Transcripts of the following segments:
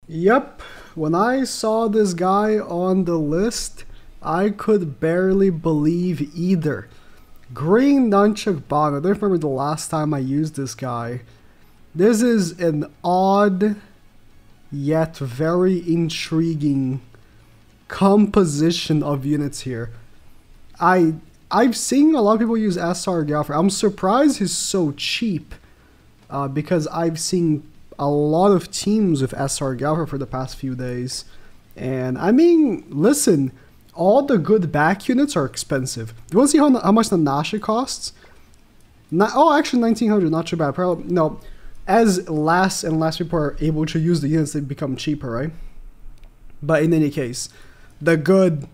Yep, when I saw this guy on the list, I could barely believe either. Green Nunchuck Bond, I don't remember the last time I used this guy. This is an odd, yet very intriguing composition of units here. I've seen a lot of people use SR Galfer. I'm surprised he's so cheap because I've seen a lot of teams with SR Galfer for the past few days. And I mean, listen, all the good back units are expensive. You want to see how much the Nasha costs? Oh, actually 1900, not too bad. Probably, no, as less and less people are able to use the units, they become cheaper, right? But in any case, the good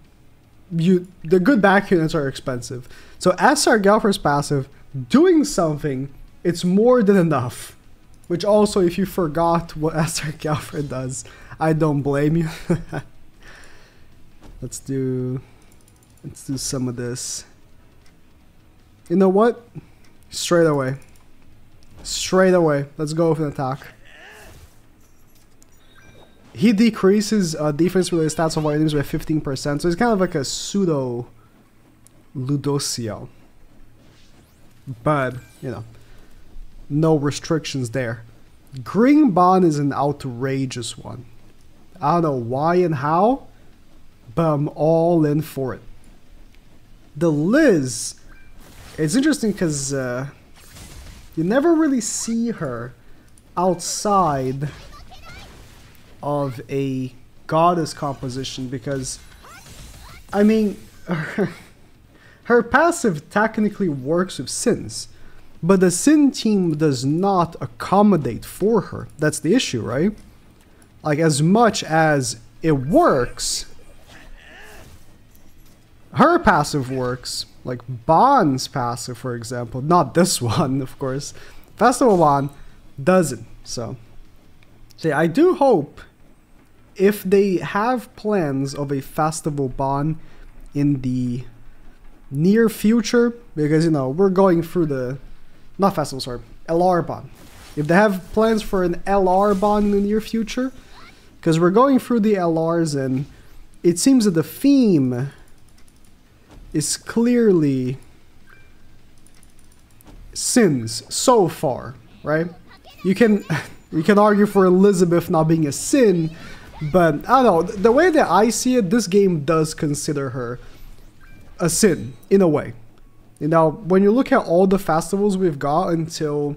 back units are expensive. So SR Galfer's passive, doing something, it's more than enough. Which also, if you forgot what SR Galfer does, I don't blame you. Let's do some of this. You know what? Straight away. Let's go with an attack. He decreases defense-related stats of our enemies by 15%, so he's kind of like a pseudo Ludocio. But, you know, no restrictions there. Green Bond is an outrageous one. I don't know why and how, but I'm all in for it. The Liz, it's interesting because you never really see her outside of a goddess composition because, I mean, her passive technically works with Sins, but the Sin team does not accommodate for her. That's the issue, right? Like, as much as it works, her passive works, like Bond's passive, for example, not this one, of course. Festival Bond doesn't, so I do hope if they have plans of a Festival Bond in the near future, because, you know, we're going through the, not Festival, sorry, LR Bond. If they have plans for an LR Bond in the near future, because we're going through the LRs and it seems that the theme is clearly Sins so far, right? You can argue for Elizabeth not being a Sin, but I don't know, the way that I see it, this game does consider her a Sin, in a way. You know, when you look at all the festivals we've got until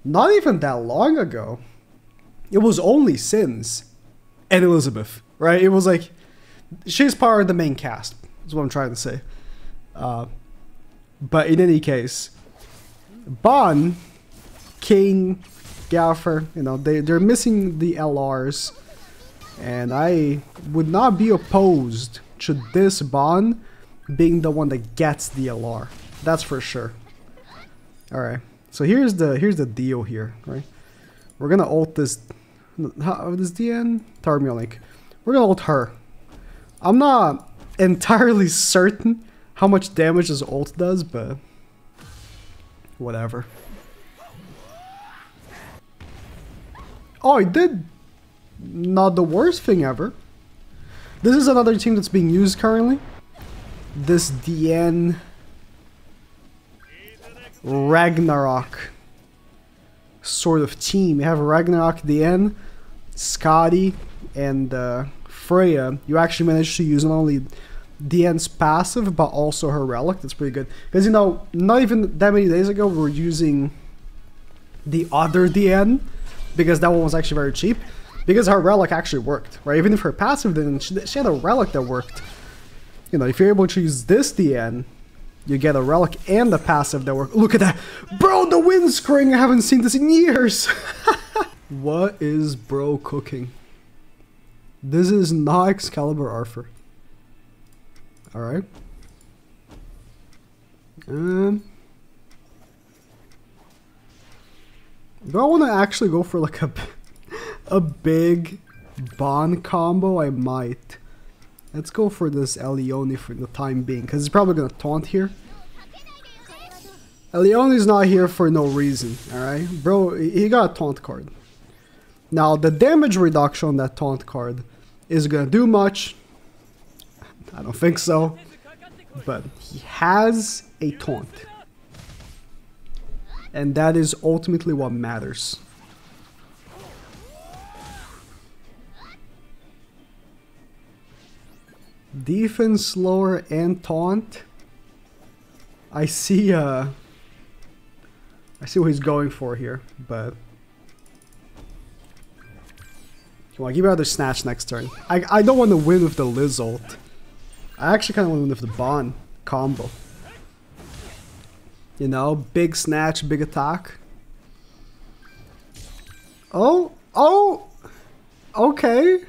not even that long ago, it was only Sins and Elizabeth, right? It was like, she's part of the main cast, is what I'm trying to say. But in any case, Bond, King, Galfer, you know, they're missing the LRs. And I would not be opposed to this Bond being the one that gets the LR. That's for sure. Alright, so here's the deal here, right? We're gonna ult this DN? Tarmionic. We're gonna ult her. I'm not entirely certain how much damage this ult does, but whatever. Oh, it did not the worst thing ever. This is another team that's being used currently. This DN Ragnarok sort of team. You have Ragnarok DN, Scotty, and Freya. You actually managed to use not only DN's passive, but also her relic. That's pretty good. Because, you know, not even that many days ago, we were using the other DN, because that one was actually very cheap. Because her relic actually worked, right? Even if her passive didn't, she had a relic that worked. You know, if you're able to use this DN, you get a relic and a passive that work. Look at that! Bro, the wind screen! I haven't seen this in years! What is bro cooking? This is not Excalibur Arthur. Alright. Do I want to actually go for like a big Bond combo? I might. Let's go for this Elione for the time being, because he's probably going to taunt here. Elione's not here for no reason, alright? Bro, he got a taunt card. Now, the damage reduction on that taunt card is gonna do much. I don't think so. But he has a taunt. And that is ultimately what matters. Defense slower and taunt. I see what he's going for here, but come on, give me another snatch next turn. I don't want to win with the Liz ult. I actually kind of want to win with the Bond combo. You know, big snatch, big attack. Oh, okay.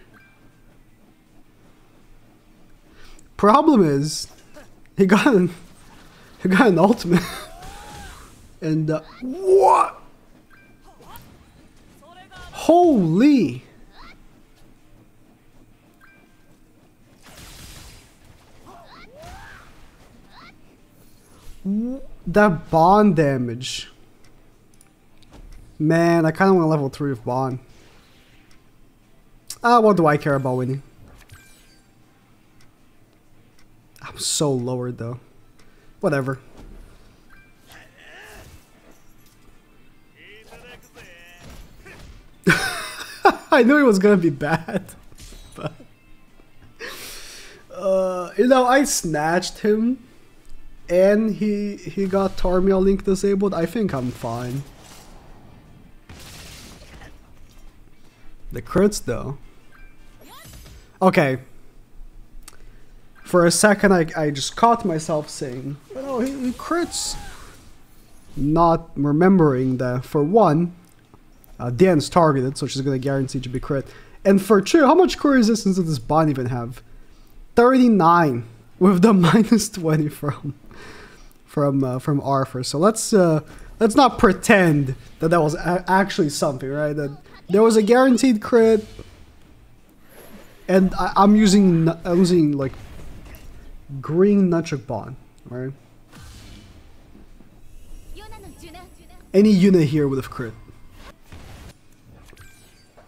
Problem is, he got an ultimate. And what? Holy! That Bond damage. Man, I kind of want to level 3 with Bond. What do I care about winning? I'm so lowered though. Whatever. I knew it was gonna be bad. But you know, I snatched him and he got Tarmiel Link disabled. I think I'm fine. The crits though. Okay. For a second I just caught myself saying, oh, he crits. Not remembering that for one, Diane's targeted, so she's gonna guarantee to be crit. And for two, how much crit resistance does this Bond even have? 39 with the minus 20 from Arthur. So let's not pretend that was actually something, right? That there was a guaranteed crit, and I'm using like green nunchuck Bond, right? Any unit here would have crit.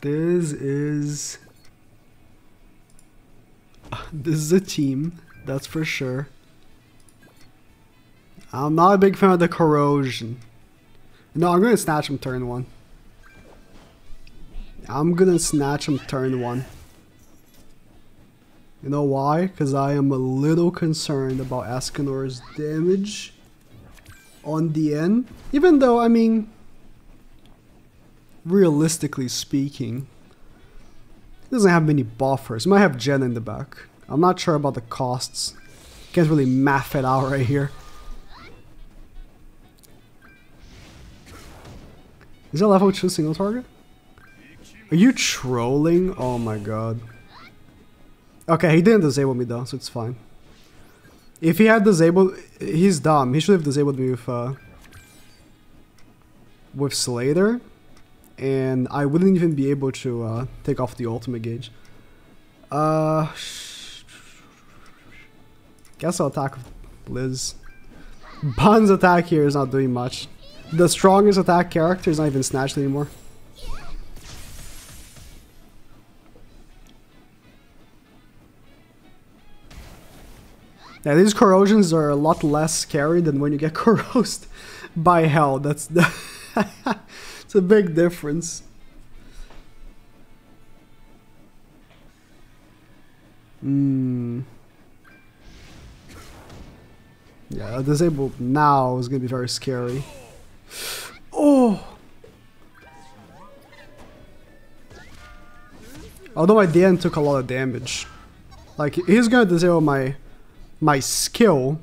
This is a team, that's for sure. I'm not a big fan of the corrosion. No, I'm gonna snatch him turn 1. I'm gonna snatch him turn 1. You know why? Because I am a little concerned about Escanor's damage on the end. Even though, I mean, realistically speaking, he doesn't have many buffers. He might have Jen in the back. I'm not sure about the costs. Can't really math it out right here. Is that level 2 single target? Are you trolling? Oh my god. Okay, he didn't disable me though, so it's fine. If he had disabled, he's dumb. He should have disabled me with Slater, and I wouldn't even be able to take off the ultimate gauge. Guess I'll attack Liz. Bond's attack here is not doing much. The strongest attack character is not even snatched anymore. Yeah, these corrosions are a lot less scary than when you get corrosed by hell. That's the it's a big difference. Yeah, disabled now is gonna be very scary. Oh! Although my DN took a lot of damage. Like, he's gonna disable my skill,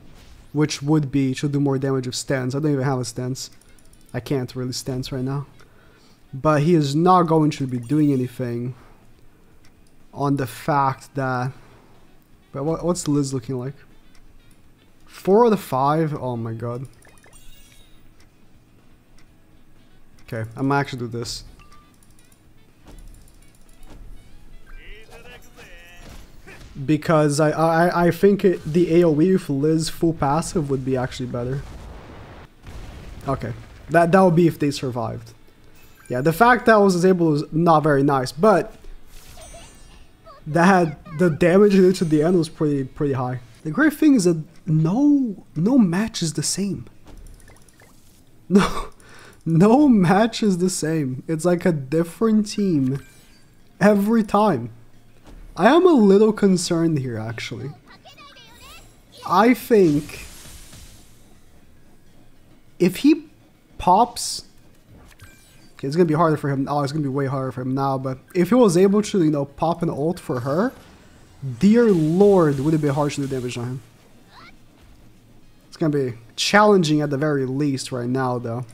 which would be to do more damage with stance. I don't even have a stance. I can't really stance right now. But he is not going to be doing anything on the fact that... But what's Liz looking like? 4 out of 5? Oh my god. Okay, I'm gonna actually do this. Because I think the AoE with Liz full passive would be actually better. Okay, that would be if they survived. Yeah, the fact that I was able is not very nice, but the damage it did to the end was pretty high. The great thing is that no match is the same. No match is the same. It's like a different team every time. I am a little concerned here, actually. I think if he pops, okay, it's gonna be harder for him. Oh, it's gonna be way harder for him now. But if he was able to, you know, pop an ult for her, dear lord, would it be harsh to do damage on him? It's gonna be challenging at the very least right now, though.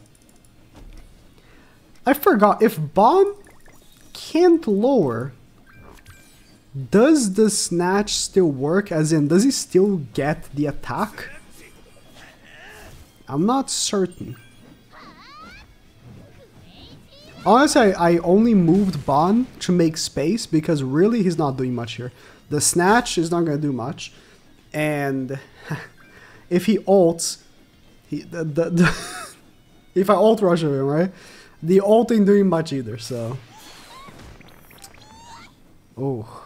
I forgot, if Bond can't lower, does the snatch still work? As in, does he still get the attack? I'm not certain. Honestly, I only moved Bond to make space because really he's not doing much here. The snatch is not going to do much. And if he ults, if I ult rush him, right? The ult ain't doing much either, so. Oh.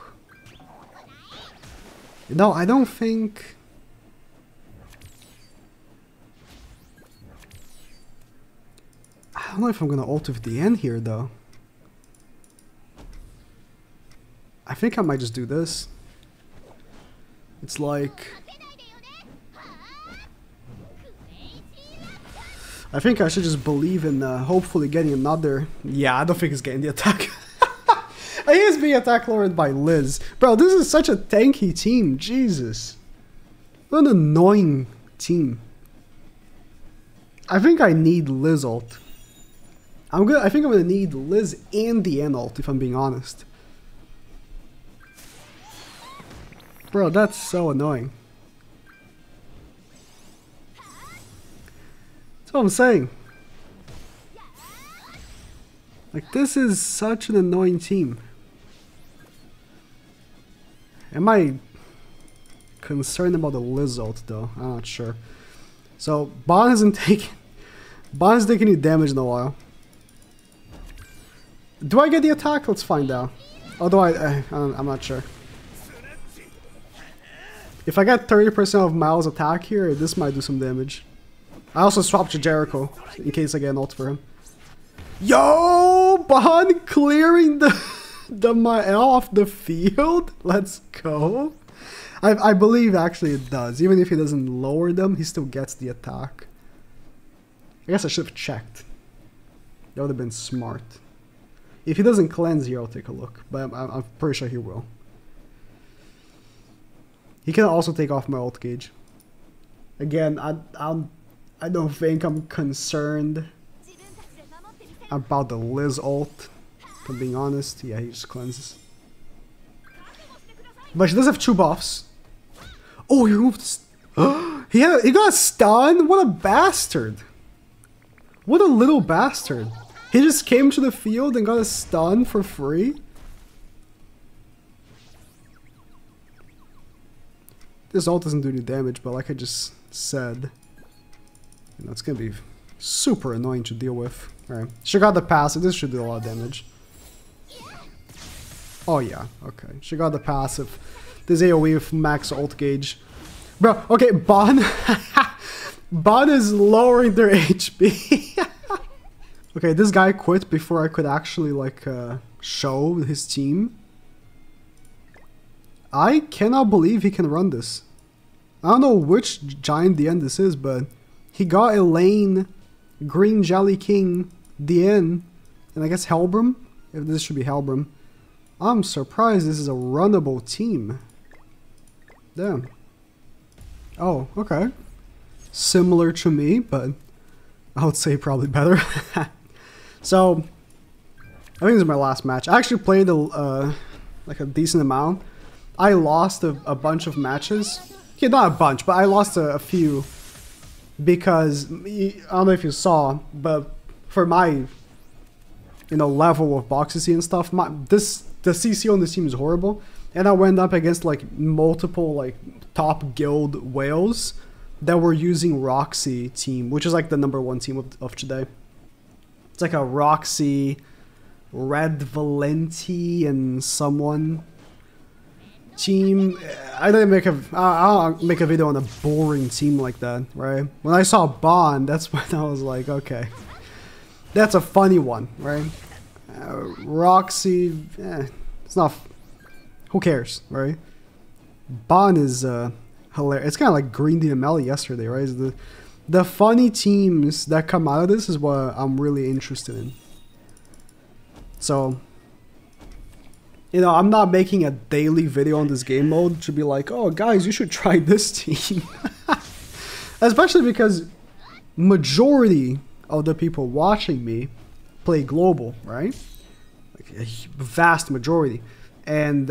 No, I don't think. I don't know if I'm gonna ult with the end here though. I think I might just do this. It's like, I think I should just believe in hopefully getting another. Yeah, I don't think he's getting the attack. He is being attack lowered by Liz. Bro, this is such a tanky team. Jesus. What an annoying team. I think I need Liz ult. I think I'm gonna need Liz and the N ult, if I'm being honest. Bro, that's so annoying. That's what I'm saying. Like, this is such an annoying team. Am I concerned about the Liz ult though? I'm not sure. So Bond hasn't taken any damage in a while. Do I get the attack? Let's find out. Although I'm not sure. If I get 30% of Miles' attack here, this might do some damage. I also swapped to Jericho in case I get an ult for him. Yo, Bond clearing the Mael off the field. Let's go. I believe actually it does. Even if he doesn't lower them, he still gets the attack. I guess I should have checked. That would have been smart. If he doesn't cleanse here, I'll take a look. But I'm pretty sure he will. He can also take off my ult gauge. Again, I don't think I'm concerned about the Liz ult. If I'm being honest, yeah, he just cleanses. But she does have 2 buffs. Oh, he removed. He got a stun. What a bastard! What a little bastard! He just came to the field and got a stun for free. This ult doesn't do any damage, but like I just said, you know, it's gonna be super annoying to deal with. Alright, she got the passive. This should do a lot of damage. Oh yeah, okay. She got the passive. This AoE with max ult gauge. Bro, okay, Bond. Bond is lowering their HP. Okay, this guy quit before I could actually, like, show his team. I cannot believe he can run this. I don't know which giant DN this is, but he got Elaine, Green Jelly King, DN, and I guess Helbram. If this should be Helbram. I'm surprised this is a runnable team. Damn. Oh, okay. Similar to me, but I would say probably better. So, I think this is my last match. I actually played like a decent amount. I lost a bunch of matches. Okay, not a bunch, but I lost a few because I don't know if you saw, but for my, you know, level of boxy and stuff, the CC on this team is horrible, and I went up against like multiple like top guild whales that were using Roxy team, which is like the #1 team of today. It's like a Roxy, Red Valenti, and someone team. I don't make a video on a boring team like that, right? When I saw Bond, that's when I was like, okay, that's a funny one, right? Roxy, it's not. Who cares, right? Bond is hilarious. It's kind of like Green DML yesterday, right? It's the funny teams that come out of this is what I'm really interested in. So, you know, I'm not making a daily video on this game mode to be like, oh, guys, you should try this team. Especially because majority of the people watching me play global, right? Like a vast majority. And,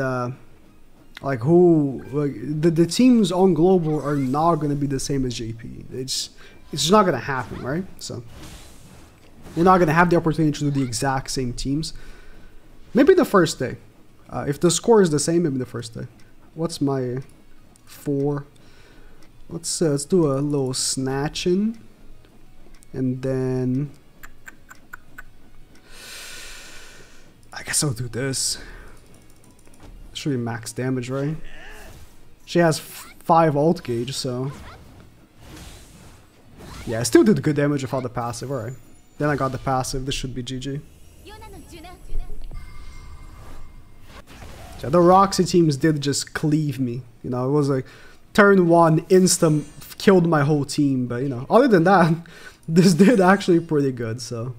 like the teams on global are not going to be the same as JP. It's just not going to happen, right? So you're not going to have the opportunity to do the exact same teams. Maybe the first day. If the score is the same, maybe the first day. What's my 4? Let's do a little snatching, and then I guess I'll do this. Should be max damage, right? She has 5 ult gauge, so yeah, I still did good damage without the passive. Alright, then I got the passive. This should be GG. So the Roxy teams did just cleave me. You know, it was like turn 1 instant killed my whole team. But you know, other than that, this did actually pretty good. So